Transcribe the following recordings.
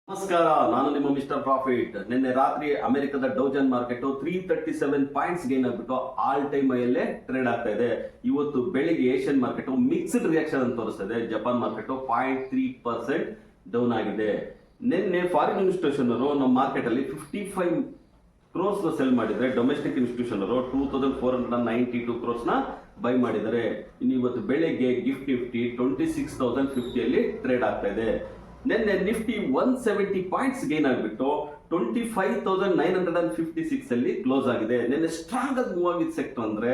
ನಮಸ್ಕಾರ, ನಾನು ನಿಮ್ಮ ಮಿಸ್ಟರ್ ಪ್ರಾಫಿಟ್. ನಿನ್ನೆ ರಾತ್ರಿ ಅಮೆರಿಕದ ಡೌಜನ್ ಮಾರ್ಕೆಟ್ 337 ಪಾಯಿಂಟ್ಸ್ ಗೇನ್ ಆಗ್ಬಿಟ್ಟು ಆಲ್ ಟೈಮ್ ಹೈಯಲ್ಲೇ ಟ್ರೇಡ್ ಆಗ್ತಾ ಇದೆ. ಇವತ್ತು ಬೆಳಿಗ್ಗೆ ಏಷ್ಯನ್ ಮಾರ್ಕೆಟ್ ಮಿಕ್ಸ್ಡ್ ರಿಯಾಕ್ಷನ್ ಅಂತ ತೋರಿಸ್ತಾ ಇದೆ. ಜಪಾನ್ ಮಾರ್ಕೆಟ್ 0.3% ಡೌನ್ ಆಗಿದೆ. ನಿನ್ನೆ ಫಾರಿನ್ ಇನ್ಸ್ಟಿಟ್ಯೂಷನ್ ಅವರು ನಮ್ಮ ಮಾರ್ಕೆಟ್ ಅಲ್ಲಿ 55 ಕ್ರೋರ್ಸ್ ಸೆಲ್ ಮಾಡಿದ್ರೆ, ಡೊಮೆಸ್ಟಿಕ್ ಇನ್ಸ್ಟಿಟ್ಯೂಷನ್ ಅವರು 2492 ಕ್ರೋರ್ಸ್ ನ ಬೈ ಮಾಡಿದ್ದಾರೆ. ಇನ್ನು ಇವತ್ತು ಬೆಳಿಗ್ಗೆ ಗಿಫ್ಟ್ ನಿಫ್ಟಿ 26,050 ಅಲ್ಲಿ ಟ್ರೇಡ್ ಆಗ್ತಾ ಇದೆ. ನಿನ್ನೆ ನಿಫ್ಟಿ 170 ಪಾಯಿಂಟ್ಸ್ ಗೇನ್ ಆಗಿಬಿಟ್ಟು 25,956 ಅಲ್ಲಿ ಕ್ಲೋಸ್ ಆಗಿದೆ. ನಿನ್ನೆ ಸ್ಟ್ರಾಂಗ್ ಆಗಿ ಮೂವ್ ಆಗಿದ್ದ ಸೆಕ್ಟರ್ ಅಂದ್ರೆ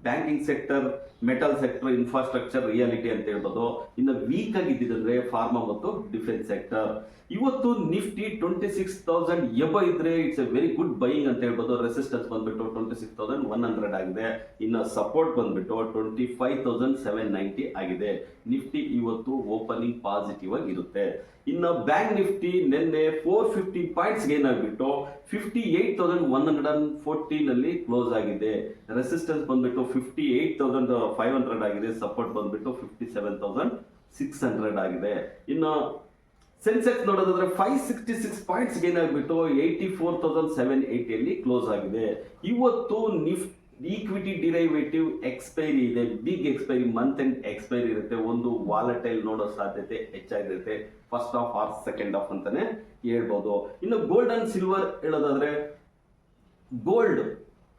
banking sector, metal sector, infrastructure, reality ಅಂತ ಹೇಳ್ಬೋದು. ಇನ್ನು ವೀಕ್ ಆಗಿದ್ದಂದ್ರೆ ಫಾರ್ಮಾ ಮತ್ತು ಡಿಫೆನ್ಸ್ ಸೆಕ್ಟರ್. ಇವತ್ತು ನಿಫ್ಟಿ 26,000 ಎಬೋ ಇದ್ರೆ it's A very good buying ಅಂತ ಹೇಳ್ಬೋದು. ರೆಸಿಸ್ಟೆನ್ಸ್ ಬಂದ್ಬಿಟ್ಟು 26,100 ಆಗಿದೆ. ಇನ್ನು ಸಪೋರ್ಟ್ ಬಂದ್ಬಿಟ್ಟು 25,790 ಆಗಿದೆ. ನಿಫ್ಟಿ ಇವತ್ತು ಓಪನಿಂಗ್ ಪಾಸಿಟಿವ್ ಆಗಿ ಇರುತ್ತೆ. ಇನ್ನು ಬ್ಯಾಂಕ್ ನಿಫ್ಟಿ ನಿನ್ನೆ 450 ಪಾಯಿಂಟ್ಸ್ ಗೇನ್ ಆಗಿಬಿಟ್ಟು 58,114 ನಲ್ಲಿ ಕ್ಲೋಸ್ ಆಗಿದೆ. ರೆಸಿಸ್ಟೆನ್ಸ್ ಬಂದ್ಬಿಟ್ಟು 58,500 ಆಗಿದೆ. ಸಪೋರ್ಟ್ ಬಂದ್ಬಿಟ್ಟು 57,600 ಆಗಿದೆ. ಇನ್ನು ಸೆನ್ಸೆಕ್ಸ್ ನೋಡೋದಾದ್ರೆ 566 ಪಾಯಿಂಟ್ಸ್ ಗೇನ್ ಆಗಿಬಿಟ್ಟು 84,780 ಅಲ್ಲಿ ಕ್ಲೋಸ್ ಆಗಿದೆ. ಇವತ್ತು ಈಕ್ವಿಟಿ ಡಿರೈವೇಟಿವ್ ಎಕ್ಸ್ಪೈರಿ ಇದೆ. Big expiry, month end expiry ಇರುತ್ತೆ. ಒಂದು ವಾಲಟೈಲ್ ನೋಡೋ ಸಾಧ್ಯತೆ ಹೆಚ್ಚಾಗಿರುತ್ತೆ. First half or second half ಅಂತಾನೆ ಹೇಳ್ಬೋದು. ಇನ್ನು ಗೋಲ್ಡ್ ಅಂಡ್ ಸಿಲ್ವರ್ ಹೇಳೋದಾದ್ರೆ ಗೋಲ್ಡ್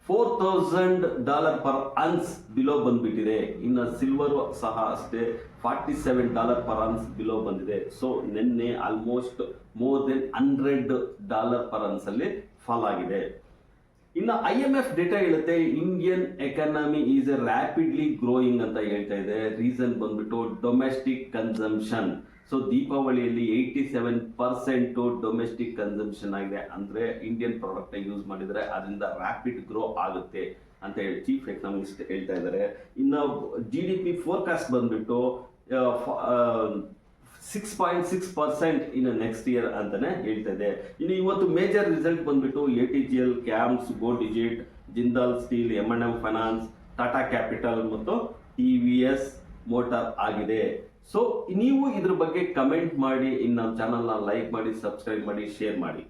$4,000 ಪರ್ ಅನ್ಸ್ ಬಿಲೋ ಬಂದ್ಬಿಟ್ಟಿದೆ. ಇನ್ನು ಸಿಲ್ವರ್ ಸಹ ಅಷ್ಟೇ $47 ಪರ್ ಅನ್ಸ್ ಬಿಲೋ ಬಂದಿದೆ. ಸೊ ನಿನ್ನೆ almost more than $100 per ounce ಅಲ್ಲಿ ಫಾಲ್ ಆಗಿದೆ. ಇನ್ನು IMF ಡೇಟಾ ಹೇಳುತ್ತೆ Indian economy is a rapidly growing ಅಂತ ಹೇಳ್ತಾ ಇದೆ. ರೀಸನ್ ಬಂದ್ಬಿಟ್ಟು ಡೊಮೆಸ್ಟಿಕ್ ಕನ್ಸಂಪ್ಷನ್. ಸೊ ದೀಪಾವಳಿಯಲ್ಲಿ 87% ಡೊಮೆಸ್ಟಿಕ್ ಕನ್ಸಂಪ್ಷನ್ ಆಗಿದೆ. ಅಂದ್ರೆ ಇಂಡಿಯನ್ ಪ್ರಾಡಕ್ಟ್ ಯೂಸ್ ಮಾಡಿದ್ರೆ ಅದರಿಂದ ರ್ಯಾಪಿಡ್ ಗ್ರೋ ಆಗುತ್ತೆ ಅಂತ ಹೇಳಿ ಚೀಫ್ ಎಕನಾಮಿಸ್ಟ್ ಹೇಳ್ತಾ ಇದ್ದಾರೆ. ಇನ್ನು GDP ಫೋರ್ಕಾಸ್ಟ್ ಬಂದ್ಬಿಟ್ಟು 6.6% ಇನ್ ನೆಕ್ಸ್ಟ್ ಇಯರ್ ಅಂತಾನೆ ಹೇಳ್ತಾ ಇದೆ. ಇನ್ನು ಇವತ್ತು ಮೇಜರ್ ರಿಸಲ್ಟ್ ಬಂದ್ಬಿಟ್ಟು ATGL, CAMS, go digit, Jindal steel, M&M finance, Tata capital ಮತ್ತು TVS ಮೋಟಾರ್ ಆಗಿದೆ. ಸೊ ನೀವು ಇದ್ರ ಬಗ್ಗೆ ಕಮೆಂಟ್ ಮಾಡಿ, ಇನ್ನು ನಮ್ಮ ಚಾನಲ್ನ ಲೈಕ್ ಮಾಡಿ, ಸಬ್ಸ್ಕ್ರೈಬ್ ಮಾಡಿ, ಶೇರ್ ಮಾಡಿ.